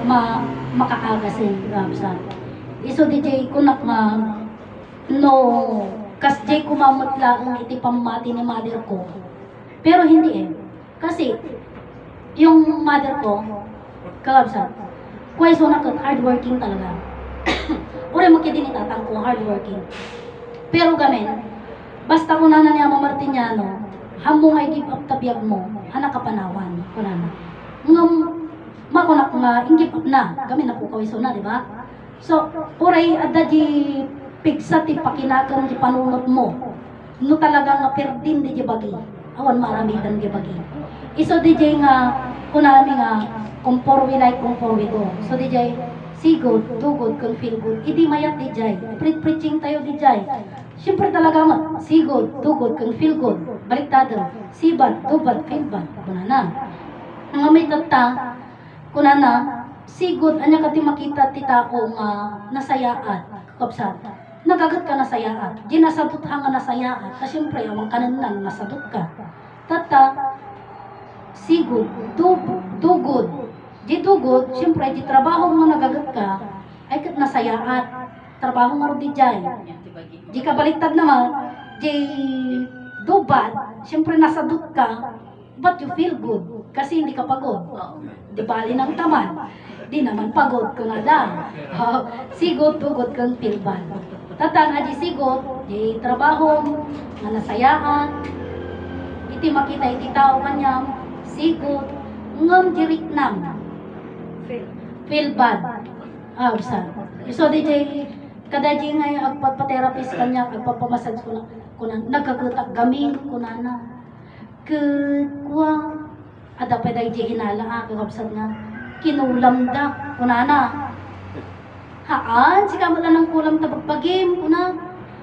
makaagasin sa iso DJ kunak nga no kas jay kumamot lang iti pamati ni mother ko pero hindi kasi yung mother ko kalabsan kway so na hardworking talaga ure mo kiti ni tatang ko hardworking pero gamen basta kung nana niya Martiniano hamo nga give up tabiyag mo anak kapanawan kunana ngam makunak nga ingip na gamin na po kawiso na, di ba? So, uray adda di pigsa ti pakinagan di panunot mo. No talaga nga perdin di bagi. Awan maramitan di bagi. Iso di nga kunami nga kumpor we like kumpor we go. So di see good, do good, can feel good. Idi mayat di preaching tayo di siyempre talaga see good, do good, can feel good. Baliktado. See bad, do bad, feel bad. Kunana. Nga may tata kunana, sigod, anya ka ti makita ti tao nga nasayaan, kapsat. Nagagat ka nasayaan, di nasadot nga nasayaan, kasi siyempre, awang kananan, nasadot ka. Tata, sigod, do good. Di do good, siyempre, di trabaho nga nagagat ka, ay kat nasayaan. Trabaho nga rin di jay. Di ka baliktad naman, di do bad, siyempre nasadot ka, but you feel good kasi hindi ka pagod. Di bali ng taman. Di naman pagod ko na da. Sigod, tugod kang feel bad. Tatang aji sigod, di trabaho, nga nasayaan. Iti makita iti tao kanyang, sigod, ngam dirik nam. Feel bad. Usa. So di kada di nga agpapaterapist kanya, agpapamasage ko na, nagkagutak gamin ko na. Kwa ada pa day hinala kakabsat nga kinulamda kunana haan sika mo lang ng kulam tabagbagim kuna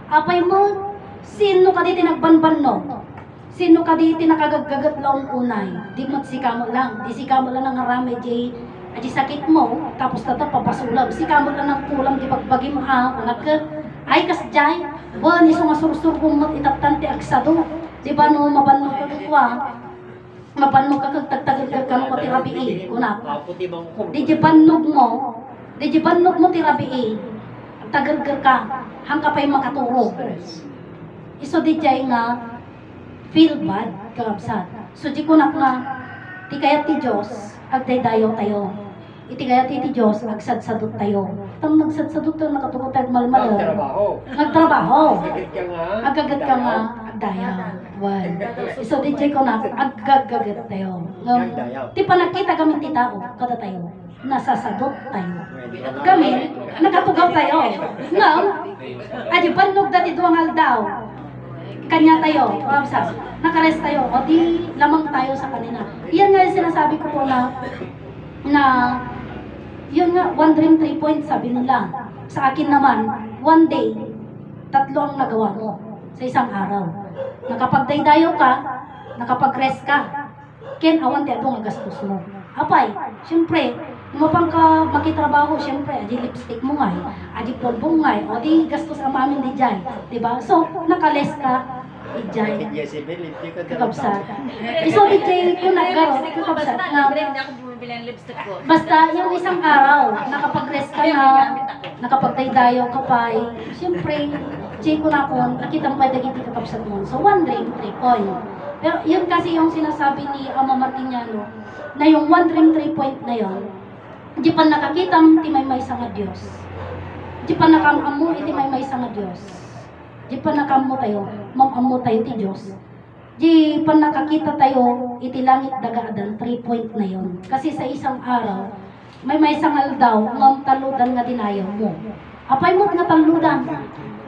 apay mo sino ka diti nagbanban no sino ka diti nakagagagat laong unay di mo sika mo lang di sika mo lang ng arame di sakit mo tapos tata papasulab sika mo lang ng kulam di bagbagim kunak ay kasjay wan iso nga sursur kumot itaptante agsado di ba no mabannog ka kukwa mabannog ka kagtagtagad ka no ko tirabi kunap di bannog mo tirabi tagargar ka hangka pa'y makaturo iso di jay nga feel bad kakabsat so di kunap nga di kaya ti Diyos agdaydayo tayo iti kaya ti Diyos agsadsadot tayo tang nagsadsadot tayo nakaturo tayo malmalo nagtrabaho agagat ka nga daya wan so di jay ko na agagagat tayo ti panakita kami ti tao kada tayo nasasadot tayo kami nagatugaw tayo no adi panog dati duangal daw kanya tayo nakares tayo o di lamang tayo sa kanina yan nga yung sinasabi ko po na yun nga 1 dream 3 points sabi nila sa akin naman 1 day 3 ang nagawa mo sa isang araw nakapagdaydayo ka nakapag-rest ka ken awan ti adong gastos mo apay syempre mapang ka makitrabaho syempre adi lipstick mo ngay adi polvo ngay o di gastos ang mamin di jay diba so nakales ka ijay kakabsat iso di jay ko nagaro kakabsat basta yung isang araw nakapag-rest ka na nakapagdaydayo ka pa syempre jay ko na kon nakita mo pa dagiti kakabsat mo so 1 dream 3 point pero yun kasi yung sinasabi ni Ama Martiniano na yung 1 dream 3 point na yun di pa nakakita ti may sa nga Diyos di pa nakamamu iti may sa nga Diyos di pa nakamo tayo mamamu tayo ti Diyos di pa nakakita tayo iti langit dagaadan 3 point na yon kasi sa isang araw may sangal daw ngam taludan nga dinayaw mo apay mo nga taludan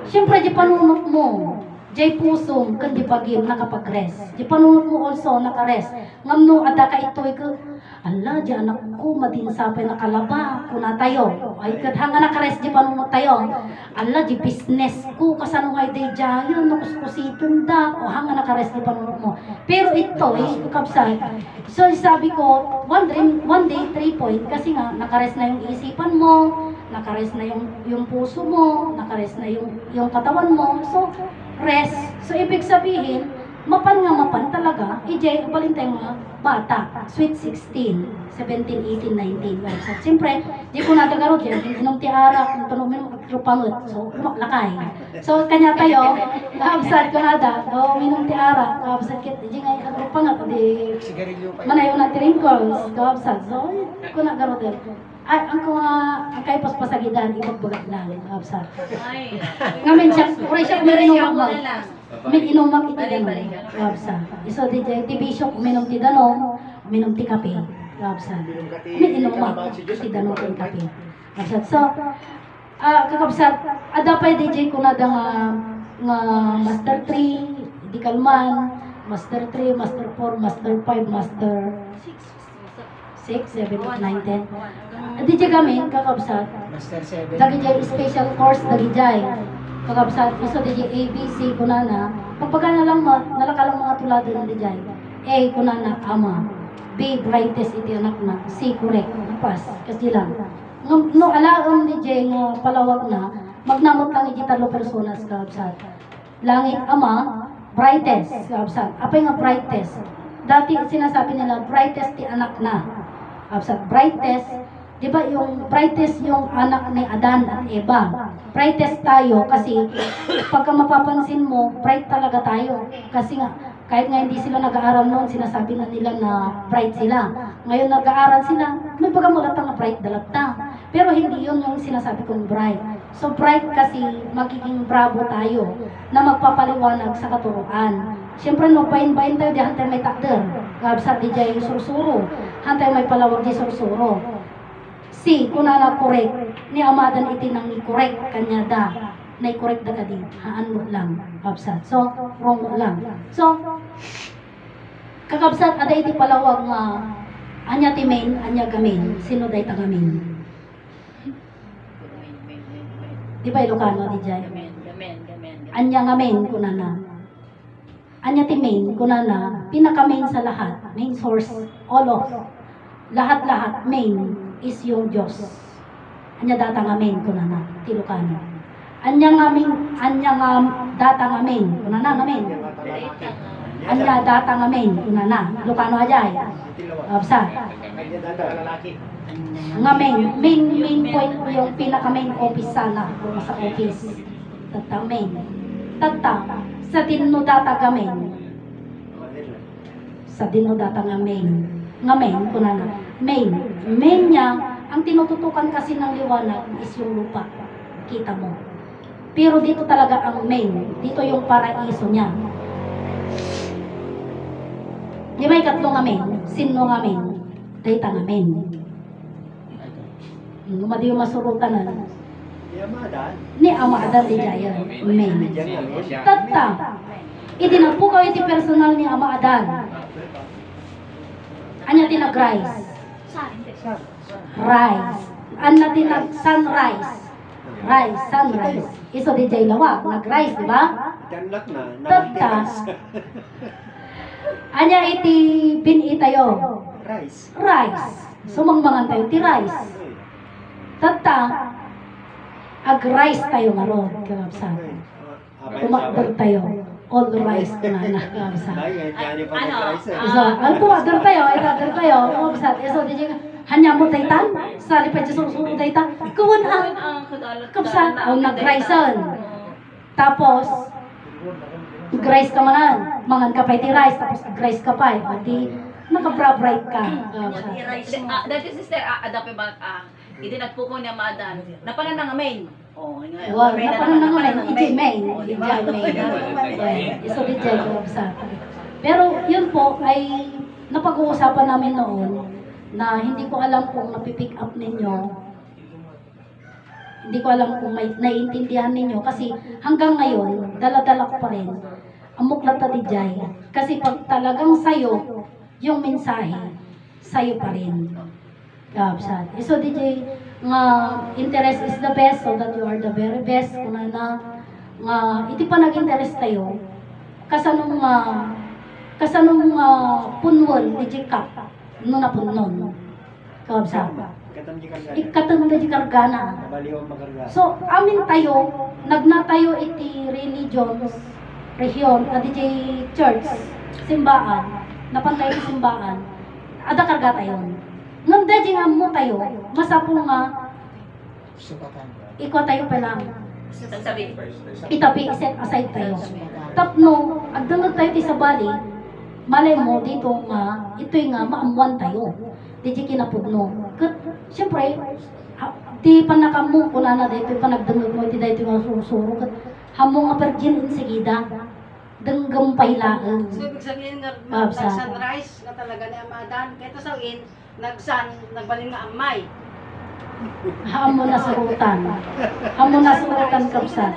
syempre di panunot mo jay pusong kan di bagim nakapag-rest di panunot mo also naka-rest ngam no ada ka itoy ko ala di anak ko madinsapay nakalaba kuna tayo ay kadhanga naka-rest di panunot tayo ala di business ko kasano ngay day jayon nakuskusiton da o hanga naka-rest di panunot mo pero ito kakabsat so sabi ko 1 day 3 point kasi nga naka-rest na yung isipan mo naka-rest na yung puso mo naka-rest na yung katawan mo so rest so ibig sabihin mapan nga mapan talaga, ijay, balin tayo mga bata, sweet 16, 17, 18, 19, well, so, siyempre, di ko natagarod yan, inong tiara, kung tanong mo, trupangot, so, lakay. So, kanya tayo, kaabsad ko nada, do, minong tiara, kaabsad kit, di nga, trupangot, di, manayo na tirinkles, kaabsad, so, ko nagarod yan. Ay, ang kay paspasagidan, ibagbagat lang, kaabsad. Ngamin siya, kuray siya, uminom mag, may inumak iti danon, kapsa. Iso di bisyo, uminom ti danon, uminom ti kape, kapsa. May inumak iti danon ti kape. Kapsa. So, kakapsat, adapay DJ ko na da nga Master 3, di kalman, Master 3, Master 4, Master 5, Master 6, 7, 8, 9, 10. DJ kami, kakapsat, Master 7. dagi special course, dagi jay. Kakabsat, iso di ABC, kunana, pagpaga na lang nalakalang mga tulado na di jay. A, kunana, ama. B, brightest, iti anak na. C, correct, pas, kasi lang. No, alaon di jay nga palawag na, magnamot lang iti talo personas, kakabsat. Langit, ama, brightest, kakabsat. Apay nga brightest. Dati sinasabi nila, brightest ti anak na. Kakabsat, brightest, di ba yung brightest yung anak ni Adan at Eva? Brightest tayo kasi pagka mapapansin mo, bright talaga tayo. Kasi nga, kahit nga hindi sila nag-aaral noon, sinasabi na nila na bright sila. Ngayon nag-aaral sila, may pagamulat na bright dalagta. Pero hindi yun yung sinasabi kong bright. So bright kasi magiging bravo tayo na magpapaliwanag sa katuruan. Siyempre, no, bain-bain tayo, di hantay may takder. Gabsat di jay sursuro. Hantay may palawag di sursuro. Si, kung na correct, ni amadan iti nang i-correct kanya da, na i-correct da ka din, haan mo lang, kapsat. So, wrong mo lang. So, kakapsat, ada iti palawag nga, anya ti main, anya gamin, sino day tagamin. Di ba Ilocano, di jay? Anya nga main, kunana. Anya ti main, kunana, pinaka-main sa lahat, main source, all of, lahat-lahat, main, is yung Diyos. Anya data nga main kunana, Ilocano. Anya nga data nga main kunana nga main. Anya data nga main kunana, Ilocano ajay. Absa. Nga main point yung pinaka main office sana kung sa office. Tata main. Tata sa dinno data nga main. Sa dinno data nga main. Nga main kunana. Main niya, ang tinututukan kasi ng liwanag is yung lupa. Kita mo. Pero dito talaga ang main. Dito yung paraiso niya. Di ba ikatlong nga main? Sino nga main? Data nga main. Lumadi yung masurutan na. Ni Amadan di Jaya. Main. Tata. Itinapukaw iti personal ni Amadan. Anya tinag-rise. Rise. Anya tinag-sunrise. Rise, sunrise. Iso di jay lawak. Nag-rise, di ba? Tata. Anya iti binitayo. Rice. Rise. Sumangmangan tayo ti rise. Tata. Ag-rise tayo maron. Kamapsan. Kumakder tayo. All the rice na nakakasa. So, ang kumakder tayo, ikakder tayo, kumapsat. So, di hanya mo taytan, sa lipad sa susunod taytan, kuwan ang kapsat, ang nag-ricean. Tapos, nag-rice ka manan, mangan ka pa iti rice, tapos nag-rice ka pa, di naka-bright ka. Dati sister, adape ba, hindi nagpuko niya maadan. Napanan na nga main. Oh, well, napanan na nga main, iti main. Iso di dyan ko sa. Pero yun po ay napag-uusapan namin noon na hindi ko alam kung napipick up ninyo. Hindi ko alam kung may naiintindihan ninyo kasi hanggang ngayon, dala-dala ko pa rin ang muklata di jay. Kasi pag talagang sayo, yung mensahe, sayo pa rin. Kapsat. So DJ, nga interest is the best so that you are the very best. Kung na nga iti pa nag-interest tayo, kasanong punwol, DJ kap, no na punnon. Kapsat. Ikatang na di kargana. So, amin tayo, nagnatayo iti religions, rehiyon, DJ church, simbaan, napantay ko simbaan, ada karga tayo. Ngam DJ nga mo tayo, masapo nga, ikaw tayo pa lang, Sabi. itabi, set aside tayo. Tapno, agdangag tayo ti sa bali, malay mo dito nga, ito'y nga maamuan tayo. DJ kinapugno. Siyempre, di pa nakamong kuna na dito, pa nagdangag mo, di dito nga susuro. Hamong nga virgin insigida, danggam pailaan. So, ibig sabihin nga, Sa- sunrise na talaga ni Amadan. Kaya sa in, nagbalin nga amay. Hamon na surutan. Hamon na surutan kapsa.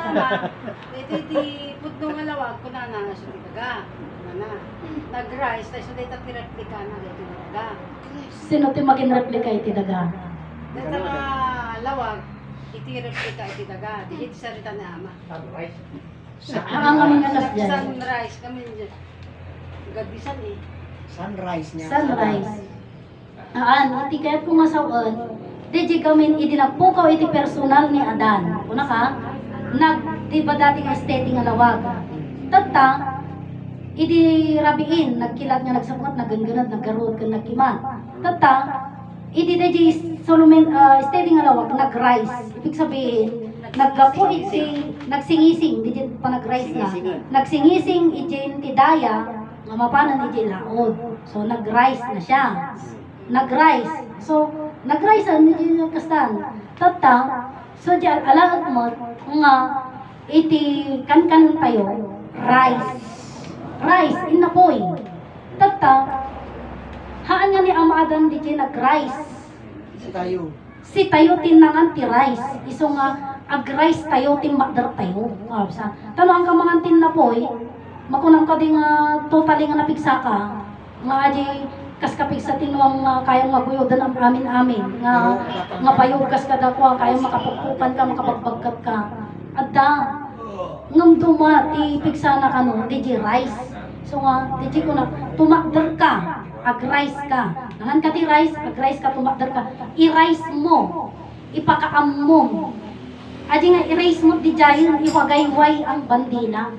Ito di putno nga lawag ko na na sa titaga. Na. Nag-rise, tayo dito ti-replika na dito talaga. Sino ti maging replika iti daga? Dito nga lawag, iti-replika iti daga. Di sa rita ni Ama. Ang aming anak dyan. Sunrise kami dyan. Gabisan eh. Sunrise niya. Sunrise. Iti kaya't pumasawaan, di kami idinapukaw iti personal ni Adan. Una ka, di ba dating aesthetic nga lawag? Tata, idi rabiin, nagkilat nga nagsapungat, nagangganat, naggarod, nagkimat. Tata, idi solumen, aesthetic nga lawag, nag-rise. Ibig sabihin, naggapo iti, nagsingising, di pa nag-rise na. Nagsingising iti tidaya, nga mapanan iti laod. So, nag-rise na siya. Nag-rise. So, nag-rise ang iti kastan. Tata, so diyan, alaag mo, nga, iti kan-kanon tayo, rise. Rise, inapoy. Tata, haan nga ni Amadan di nag-rise. Si tayo. Si tayo tinangan ti rise. Iso nga, ag-rise tayo, timbakdar tayo. Tano ang kamangan tinapoy, makunang ka di nga totally nga napigsa ka. Nga aji, kaskapig sa tinuang kayang maguyodan ang amin-amin. Nga payog kas kada ko, kayang makapagpupan ka, makapagbagkat ka. Adda, ngam duma, ti pigsana ka no, di rise. So nga, di ko na, tumakdar ka, ag-rise ka. Nangan ka ti rise, ag-rise ka, tumakdar ka. I-rise mo, ipakaam mo. Adi nga, i-rise mo di jayon, iwagay-way ang bandila.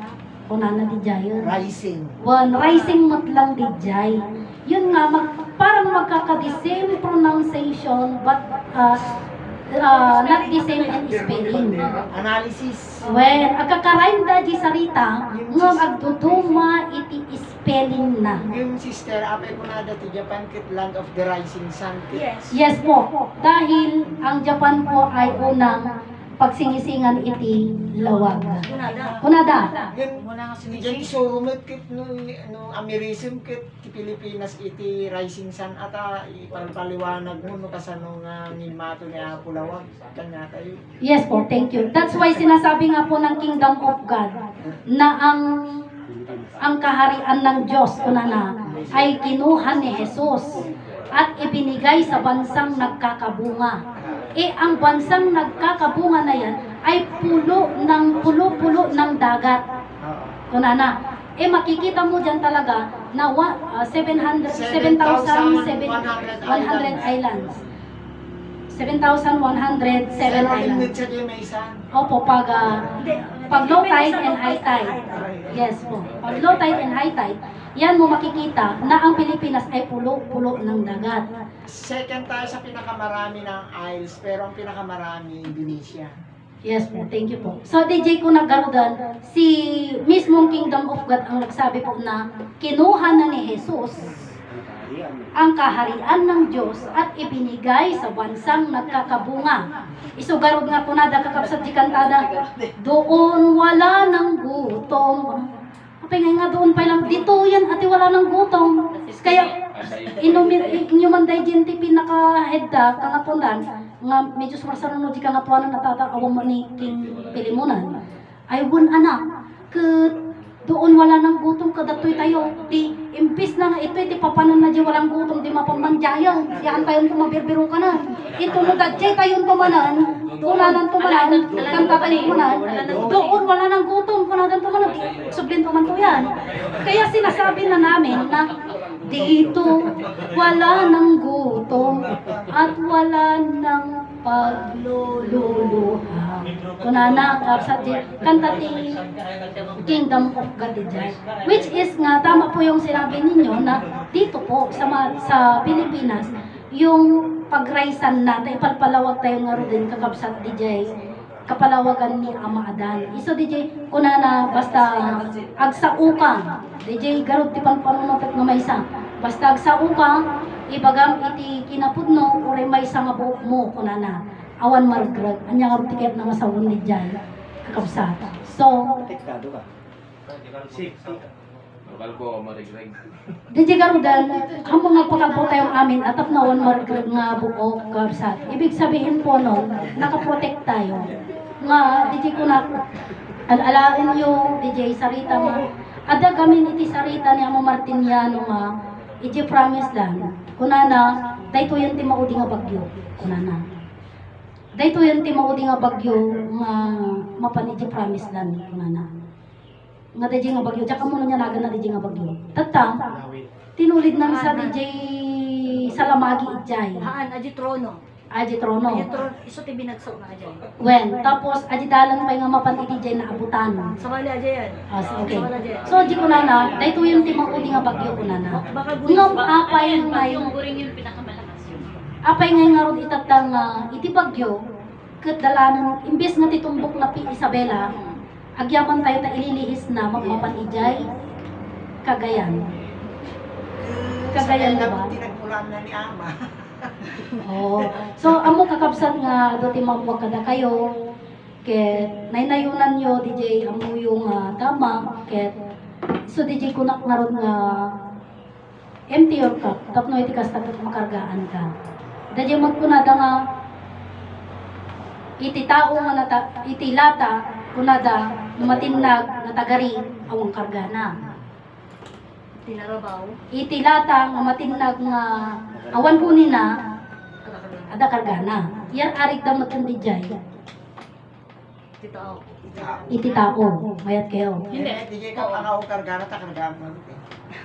Kunana di jayon. Rising. One, rising mo't lang di jay. Yun nga, parang magkaka-the same pronunciation, but not the same in spelling. Analysis. Well, agkakarain da di sarita, ngam agduduma iti spelling na. Yung sister, apay ko na dati Japan kit land of the rising sun. Kit. Yes po, dahil ang Japan po ay unang pagsingisingan iti lawag. Kunada. Yun, yung surumit kit no Amerism kit ti Pilipinas iti rising sun ata ipalpaliwanag mo no kasano nga ngilmato ni Apulawag kanya tayo. Yes po, thank you. That's why sinasabi nga po ng Kingdom of God na ang kaharian ng Diyos kunana ay kinuha ni Jesus at ibinigay sa bansang nagkakabunga. Ang bansang nagkakabunga na yan ay pulo-pulo ng dagat. Kunana, makikita mo dyan talaga na 7,100 islands. 7,107 islands. Opo, pag low tide and high tide. Yes po. Pag low tide and high tide, yan mo makikita na ang Pilipinas ay pulo-pulo ng dagat. Second tayo sa pinakamarami ng isles, pero ang pinakamarami Indonesia. Yes po, thank you po. So, DJ ko nagarudan, si mismong Kingdom of God ang nagsabi po na kinuha na ni Jesus ang kaharian ng Diyos at ibinigay sa bansang nagkakabunga. Isugarod nga po nada kakapsat di kantada, doon wala ng gutom. Kapag nga doon pa lang, dito yan ati wala ng gutom. Kaya, inyuman day jinti pinaka-headda, kangapundan, nga medyo sumarsaruno di kangatuanan natatawang mo ni King Pilimunan. Ay, anak, doon wala ng gutom, kadatoy tayo. Di, imbis na nga ito, di papanan na di walang gutom, di mapamandyayan. Yan tayo tumabirbiro ka na. Ito no dadjay tayo tumanan, tunanan tumanan, kanta tayo tumanan. Doon wala ng gutom, kunadan tumanan. Sublin tuman to yan. Kaya sinasabi na namin na dito wala ng gutom at wala ng pagluluha. Kunana kapsat di kanta ti Kingdom of God dijay. Which is nga tama po yung sinabi ninyo na dito po sa Pilipinas yung pagraisan natin ipalpalawag tayo nga ro din kakapsat dijay kapalawagan ni Ama Adan. Iso DJ kunana basta agsauka. DJ garud ti panpanunot nga maysa. Basta agsauka ibagam iti kinapudno ore maysa nga buok mo kunana. Awan margrag anya nga tiket nga sawon ni Jan kakabsat. So Protektado ka. Safety. Bakal po ako marigreg. DJ garudan amo nga pagkapo tayong amin atap na awan margrag nga buok kakabsat. Ibig sabihin po no nakaprotect tayo. Nga DJ ko na alalain yung DJ Sarita ma ada gamin iti Sarita ni Amo Martiniano nga iti promise lang kunana dayto yung ti maudi nga bagyo kunana dayto yung ti maudi nga bagyo nga mapan iti promise lang kunana nga DJ nga bagyo tsaka mo niya nagan na DJ nga bagyo tata tinulid nang sa DJ Salamagi ijay Haan, aji trono. aji trono Aji trono, iso ti binagsak na aji. wen tapos aji dalan pa nga mapan iti DJ na abutan Samali aji yan. okay Samali aji. so di ko na dayto yung ti maudi nga bagyo kunana Baka gusto. ngam apay ngay Yung guring yung pinakamalakas yun. apay ngay nga ron itatang iti bagyo ket dalanan imbes nga titumbok na pi Isabela agyaman tayo ta ililihis na magmapan ijay Cagayan Cagayan na ba? Tinagpulan na ni Ama. Oh. So amo kakabsat nga do ti mawag kada kayo ket naynayunan yo DJ amo yung tama ket so DJ kunak nga ron nga empty your cup tapno iti kasta ket makargaan ka. DJ mo kunada nga iti tao nga iti lata kunada lumatinag nga tagari awang kargana. Tinarabaw. Iti lata nga matinag nga awan po nina ada kargana. Yan arik damot ang dijay. Titao. Iti tao. Mayat kayo. Hindi. Hindi ka pangaw kargana ta kargana mo.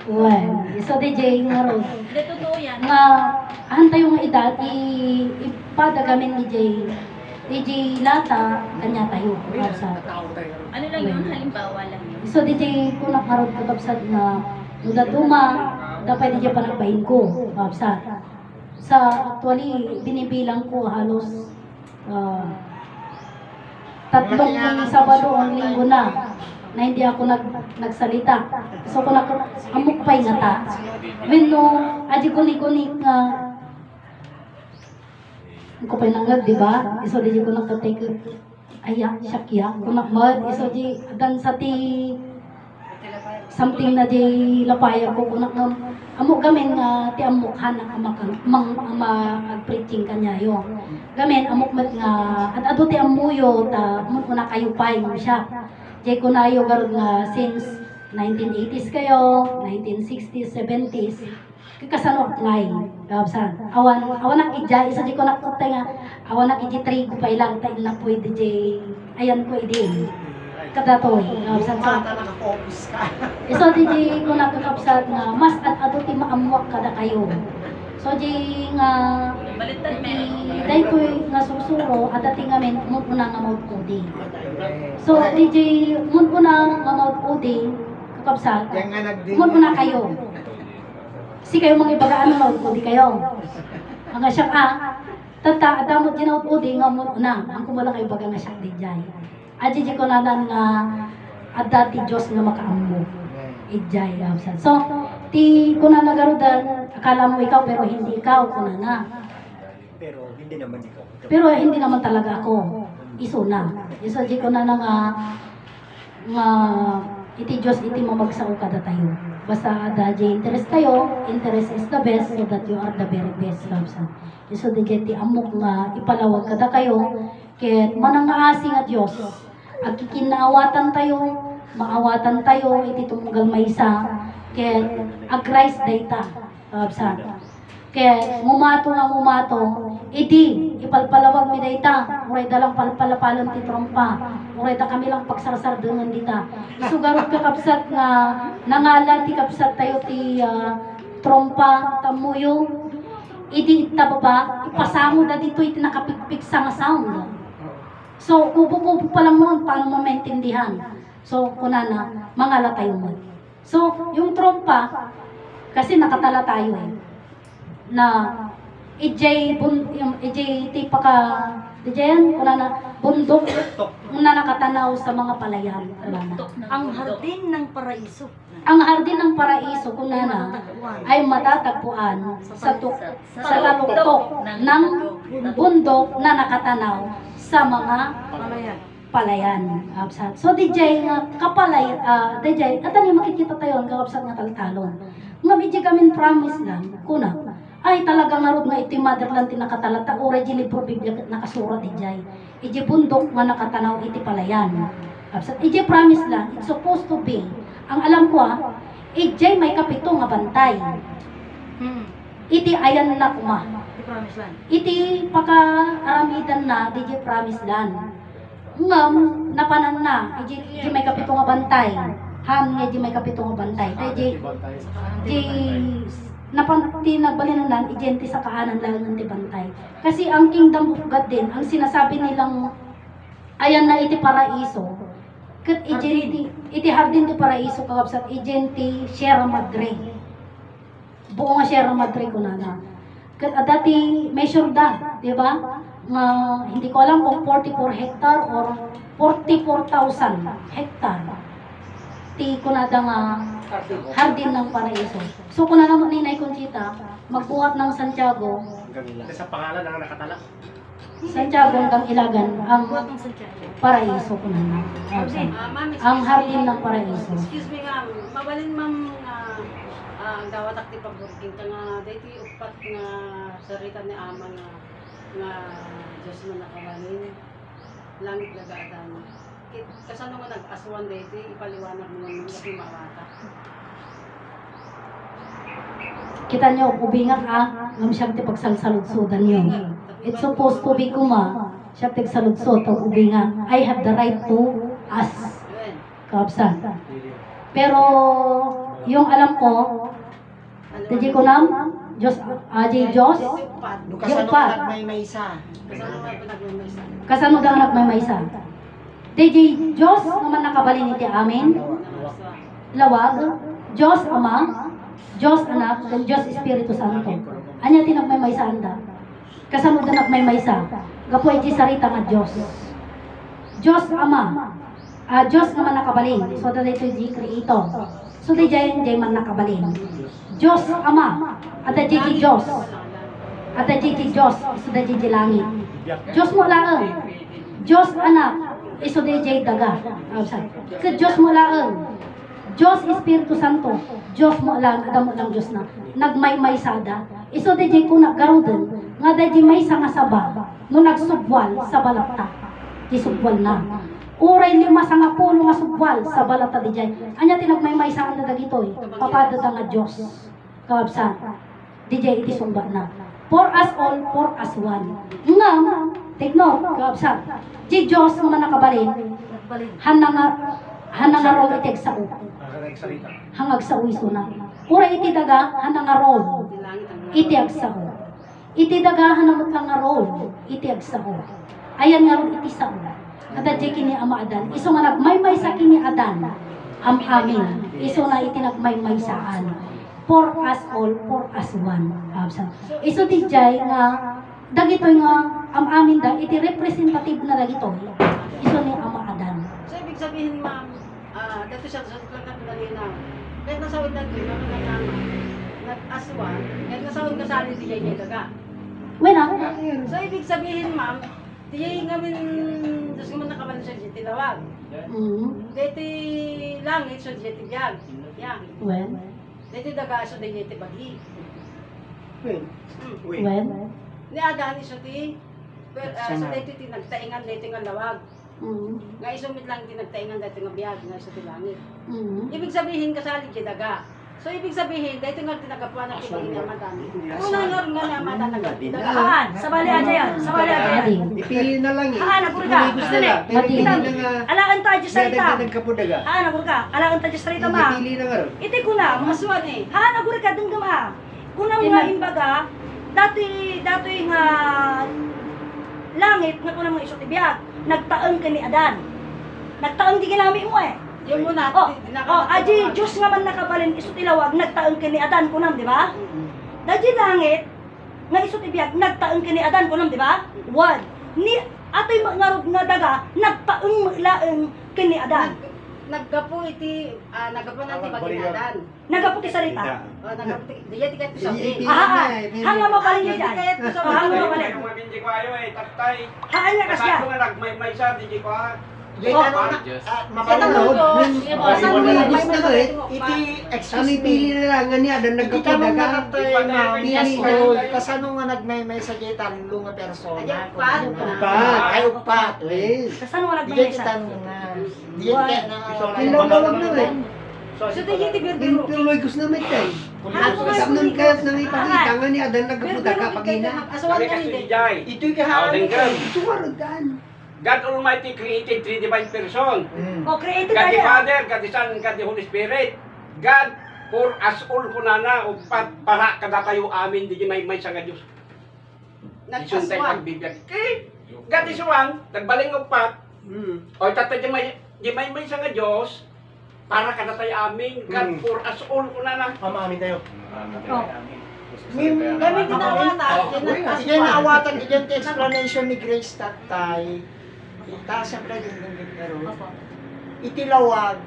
Well, so DJ nga ron. Hindi, totoo yan. Nga ahantay yung edad ipadagamin DJ lata kanya tayo. Sa Ano lang yun? Halimbawa lang yun. so DJ ko nakarod katabsat na nuda duma dapat DJ pa nagpahin ko. Kapsat. Sa actually binibilang ko halos tatlong Sabado ang linggo na hindi ako nagsalita. So kung amukpay nga ta. When no, aji kunik-kunik nga ko pa nangag, di ba? Iso di ko nakatake ayak, syakya. Kung nakmad, iso di dan sa ti something na di lapaya ko kung nakam amok gamin nga ti amok hanak mag-preaching kanya yo. Gamin amok mat nga at ado ti amuyo ta mo na kayo pay mo siya. Jay ko na yo garod nga since 1980s kayo, 1960s, 70s. Kasano ngay gabsan. Awan nak ija isa di ko nakutay nga awan nak iji trigo pa ilang ta ila pwede jay ayan ko idin. Kadatoy gabsan sa Mata naka-focus ka. so di ko nakakapsat nga mas at ato ti maamuak kada kayo. So di nga Baliktad dai ko nga susuro at ati nga men mo na nga mouth coding. So di mo na nga mouth coding kakapsat. Yan nga nagding. Mo na kayo. Si kayo mga ibagaan ng mouth coding kayo. Mga siya tata adamot din mouth coding nga mo na ang kumala kayo baga nga siya di jay. Aji ko na nga adati Diyos nga makaammo. Ijay kapsat. So, ti kuna nagarudan, akala mo ikaw pero hindi ikaw, kuna na. Pero hindi naman ikaw. Pero hindi naman talaga ako. Iso na. Iso di ko na nga iti Diyos iti mamagsaw kada tayo. Basta adadya interest tayo, interest is the best so that you are the very best kapsat. Iso di ti amok nga ipalawag kada kayo, ket manangaasi nga Diyos. Agkikinaawatan tayo, maawatan tayo, iti tunggal maysa, ket agrais dayta, kapsat. Ket mumato, iti ipalpalawag mi dayta, uray dalang palpalapalan ti trompa, uray da kami lang pagsarsardengan dita. Isugarot ka kapsat nga nangalan ti kapsat tayo ti trompa tamuyo, iti itababa, pasango da dito iti nakapikpik sa nga sound. So, kubo-kubo pa lang noon, paano mo maintindihan? So, kunana, mangala tayo mo. So, yung trompa, kasi nakatala tayo na yung tipa ka, yan, kunana, bundok, na nakatanaw sa mga palayan. Kunana. Ang hardin ng paraiso. Ang hardin ng paraiso, kunana, ay matatagpuan sa taluktok ng bundok na nakatanaw sa mga palayan. Kapsat. So, DJ nga kapalay, DJ, at ano makikita tayo, kapsat nga taltalon. Nga DJ kami promise lang, kuna, ay talagang narod nga iti motherland tinakatalata, ora di libro Biblia nakasurat DJ. Iti bundok nga nakatanaw iti palayan. Kapsat. Iti promise lang, it's supposed to be, ang alam ko iti may kapito nga bantay. Iti ayan na kuma. Promise land. Iti paka-aramidan na, DJ promise land. Ngam, napanan na, iti may kapito nga bantay. Han nga iti may kapito nga bantay. Iti napanti nagbalinan, iti sa kaanan lang ng bantay. Kasi ang kingdom of God din, ang sinasabi nilang, ayan na iti paraiso. Kat iti hardin ti paraiso, kakapsat, iti Sierra Madre. Buo nga Sierra Madre ko na. Dati measure da, di ba? Hindi ko alam kung 44 hectare or 44,000 hectare. Ti ko na nga hardin ng paraiso. So kung na naman ni Nay Conchita, magbuhat ng Santiago. Sa pangalan ng nakatala. Santiago hanggang Ilagan ang Buhat ng Santiago. paraiso ko na. Ma'am, Ang hardin ng paraiso. excuse me ma'am, mabalin ma'am ang dawat akti pagburking ka nga dito upat nga sarita ni ama nga Diyos mo nakabalin langit nagaatan kasano nga nag-aswan dito ipaliwanag mo naman kasi mawata Kita nyo, ubingat ngam siya ti pagsalsaludsudan yun. It's supposed to be kuma, siya tigsaludsod, ang ubingat. I have the right to ask. Kaapsan. Pero, yung alam ko, Tiji ko nam, Diyos, Diyos, Kasano ka may maysa. kasano nga pinagmamaysa kasano daw anak may maysa. Tiji Diyos, naman nakabalin iti amin, lawag, Diyos Ama, Diyos Anak, dan Diyos Espiritu Santo. Anya tinag may maysa anda. Kasano daw may maysa. Gapo iti sarita nga Diyos. Diyos Ama, Diyos naman nakabalin. So, dito iti Creator. So, di jay man nakabalin. Diyos Ama, at di Diyos. At di Diyos, iso di langit. Diyos mo laang. Diyos Anak, iso di daga. Sa Diyos mo laang. Diyos Espiritu Santo. Diyos mo lang, adamo lang Diyos na. Nagmaymay sada. Iso di ko naggaruden. Nga di may sa nga saba. No nagsubwal sa balata. Di subwal na. Uray 5 nga pulo nga subwal sa balata di jay. Anya tinagmaymay sa anda dagitoy. Papada da nga Diyos. Kaabsan. Di jay iti sumba na. For us all, for us one. Ngam, take note, kaabsan. Di Diyos nga nakabalin. Hanang nga rol itig sa u. Hangag sa uiso na. Uray iti daga, hanang nga rol. Iti agsa u. Iti daga, hanang nga rol. Iti agsa u. Ayan nga rol iti sa u. Kada di kini ama adan. Iso nga nagmaymay sa kini adan. Am amin. Iso na iti nagmaymay saan. For us all, for us one. Iso di jay nga dagitoy nga am amin da iti representative na dagitoy. Iso ni ama adan. so ibig sabihin ma'am dito siya sa tuklang na pinalinaw kahit nasawid na ito nag-aswan kahit nasawid ka sa alin si Jay daga Wena, so ibig sabihin ma'am di ngamin Diyos naman nakabalin siya di tilawag dito langit siya di tibiyag yan when, dito daga siya di tibagi when, ni Adan siya di so dito tinagtaingan dito nga lawag nga isumit lang tinagtaingan dito nga biyag nga siya di langit ibig sabihin kasali di daga so ibig sabihin dito nga tinagapuan ng ibang inamadan una nga naman daga Haan, sabali aja yan. Sabali aja yan. Ipili na lang eh. Haan, aguro ka. Gusto ni. Pili na nga. Alaan tayo sa sarita. Dadagdag ka po daga. Haan, aguro ka. Alaan tayo sa sarita ma. Ipili na nga rin. Iti ko na. maswan eh Haan, aguro ka. Dungga ma. Kuna mga imbaga, dati nga langit nga kunang mga isot ibiyag, nagtaon ka ni Adan. Nagtaon di ginami mo eh. Yung muna, Aji, Diyos nga man nakabalin isot ilawag, nagtaon ka ni Adan kunam, di ba? Daji langit, nga isot ibiyag, nagtaon ka ni Adan kunam, di ba? One. Ni ato'y nga nga daga, nagtaon laeng ka ni Adan. Naggapo naggapo natin baginadan. Nagapo ti sarita. Naggapo, diya tikat ko sabi. Hanga mabalin niya dyan. Hanga mabalin. Hindi ko ayo eh, tatay. Haan niya kasya. Kasama nga nagmay sa, hindi ko Yung tanong na, mabalunod, iti excuse me, nga niya, doon iti tanong na natay na Pili. kasano nga nagmay sa jetan lo nga persona. Upat. Ay, upat. Kasano nga Diyan nagmay kita sa? tanong na. Diyan kaya na. Ilawag na eh. So, diya tigat biro. Tuloy ko na may tay. Tapos kahit nang ipakita nga niya, doon nagkaputa ka pagina. Asawan Kali ka kasi hindi. Jai. Ito'y kahaan. Suwarod daan. God Almighty created three divine person. O, creative God the tayo. Father, God the Son, God the Holy Spirit. God for us all kunana upat para kada tayo amin di may sa nga Dios. Isun tayo Nagkaswan. pagbibiyag. God is one, nagbaling upat. O tatay di may sa nga Dios para kada tayo amin. God for us all kunana. Pamaamin tayo. Kami tinawata. Diyan na awatan, diyan ti explanation ni Grace tatay. Ita sa pala yung garo. Itilawag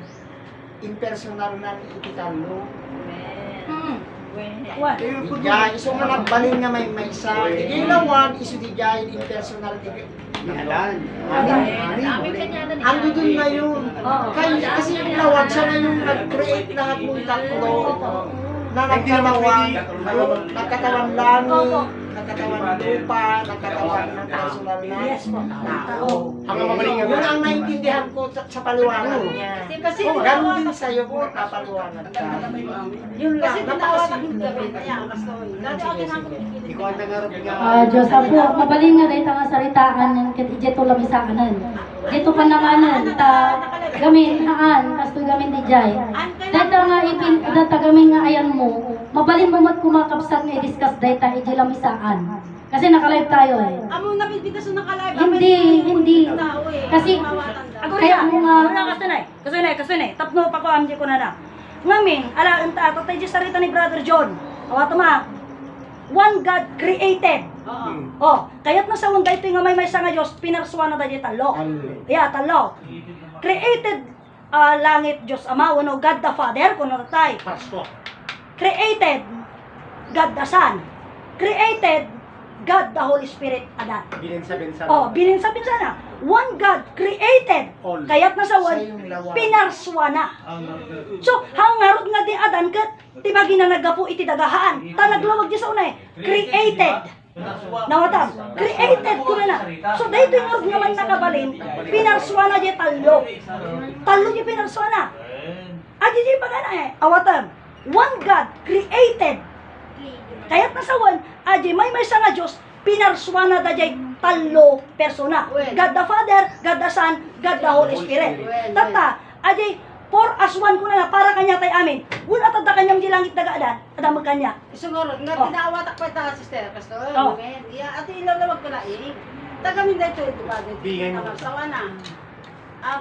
impersonal na ititalo. What? Ya, iso nga nagbalin nga may sa. Itilawag iso di jay impersonal di. Adan. Ando dun na yun. Kasi yung lawag siya na yung nag-create lahat ng tatlo. Na nagkatawan, nagkatawan langit, nagkatawan lupa, nagkatawan ng personal na tao. Yun ang naintindihan ko sa paliwanag niya. Kasi Ganun din sa'yo kung napapaliwanag ka. Yun lang, kasi tinawata napakasimple. ng gabi. Kaya, kastoy. Dati ako kinakot. Ikaw ang nangarap nga. Diyos apo, mabalin nga dahil nga saritaan ng kit ijeto labisaanan. Dito pa namanan, gamin haan, kasto gamin di jay. Dito nga ipin, data gamin nga ayan mo, mabalin mo mat kumakapsat nga i-discuss dito ije lamisaan. Kasi naka-live tayo eh. Amo napipita sa nakalive. Hindi. Kasi, kaya ang mga, Kasunay. Tapno pa ko amdi ko na na. Ngamin, ala enta ato tayo sarita ni Brother John. Awato ma. One God created. Oh, kaya't nasa wanda ito nga may sa nga Diyos, pinarswa na tayo talo. Yeah, talo. Created langit Diyos Ama, wano God the Father, kuno tay. Created God the Son. Created God the Holy Spirit Adan. Oh, bininsa na. One God created. Kaya't nasa one, pinarswa na. So, hangarot nga di Adan kat tibagi na nagapo iti dagahaan. Talaglawag di sa unay. Created. Nawatam. Created ko na. So, dahito yung naman nakabalin, pinarswa na di talo. Talo di pinarswa na. Adi di pa na eh. Awatam. One God created. Kaya't nasa one, adi may sa nga Diyos, pinarswa na da jay talo persona. God the Father, God the Son, God the Holy Spirit. Tata, adi for as one ko na para kanya tay amin. Una tada kanyang di langit dagadaan, adamag kanya. Isungorot, nga tinawata ko ita sister, kastoy. Oh. Ate ilalawag ko laing. Tagamin dito ito ba? Bingay mo. Sawa na.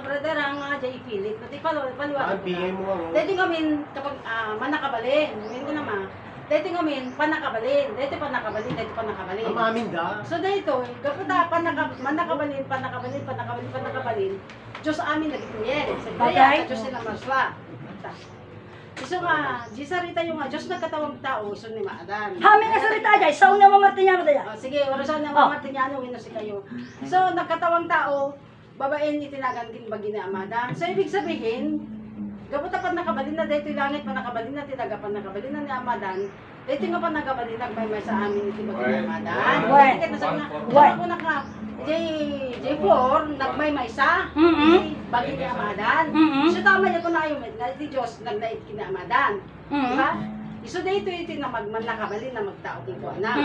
Brother, ang jay ipilit. Nati paliwanag ko na. Dito ngamin, kapag manakabalin, ngayon ko naman, dito ngamin, panakabalin. Dito panakabalin. Amamin da. So dito, kapag panakabalin, Diyos amin nagituyen. Sa Bagay. kaya, Diyos sila marswa. Iso nga, di sarita yung nga, Diyos nagkatawang tao, iso ni Maadan. Hamin nga salita jay, sa una mga martinyano daya. Sige, wala sa nang mga Martiniano, wino si kayo. So, nagkatawang tao, babaen itinagan kin bagi ni Amada. So, ibig sabihin, gabot pa nakabalin na dito langit pa nakabalin na tinaga pa nakabalin na ni Amadan. Dito nga pa nakabalin nagmay sa amin iti bagi ni Amadan. Why? Dito sa na, Why? ako naka J4 nagmay sa bagi ni Amadan. So tama niya ko na yung na ti Diyos nagdait kini Amadan. Diba? So dito iti na nakabalin na magtao kin ko anak.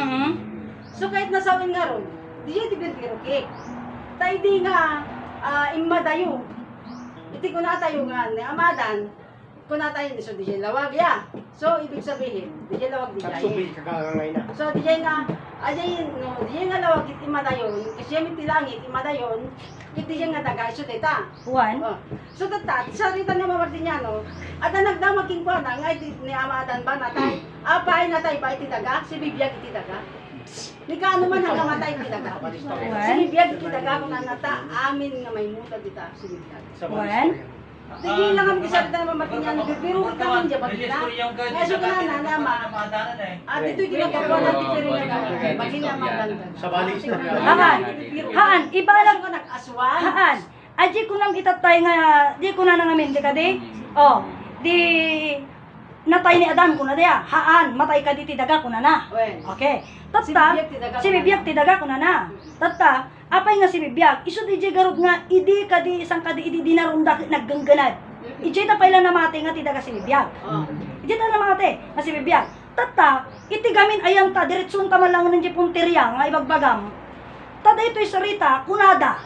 So kahit nasawin nga ron, di siya tibir-biro kik. Tayo di nga imadayo. Iti ko na tayo nga ni Amadan, kunatay so DJ lawag ya. So ibig sabihin, DJ lawag DJ. Subi kagangay na. So DJ nga DJ nga lawag kit imadayon, kasi may tilangit imadayon, kit DJ nga daga so data. Juan, Oh. So data, sa rita nga Martiniano, ada nagdamag king kwa na nga ni amadan ba natay. Apay natay ba iti daga, si bibiyag iti daga. Ni kaano man hanggang matay iti daga. Si Juan, bibiyag iti daga kung nata amin nga may muta dita si bibiyag. Juan, Tingin lang kami sa rita nga Martiniano, bibiro ka man diya ba kita. Kaya so na nama. Dito ginagawa natin pero nga bagin na maganda. Sa balis na. haan, iba lang ko nag-aswan. haan. Aji ko nang itatay nga, di ko na nangamin, di ka di? Oh, di, natay ni Adan ko na diya. Haan, matay ka di tidaga ko na na. Wen. Okay. Tatta, si Bibiyag tidaga ko na na. Tatta, apay nga si Bibiyag, iso di garot nga, idi ka di, isang ka di, idi dinarunda naggangganad. Ijay ta pala namate nga tidaga si Bibiyag. Oh. Ijay ta namate nga si Bibiyag. Tatta, itigamin ayang ta, diretsun ta malang ng punteriya nga ibagbagam. Tada ito'y sarita, kunada.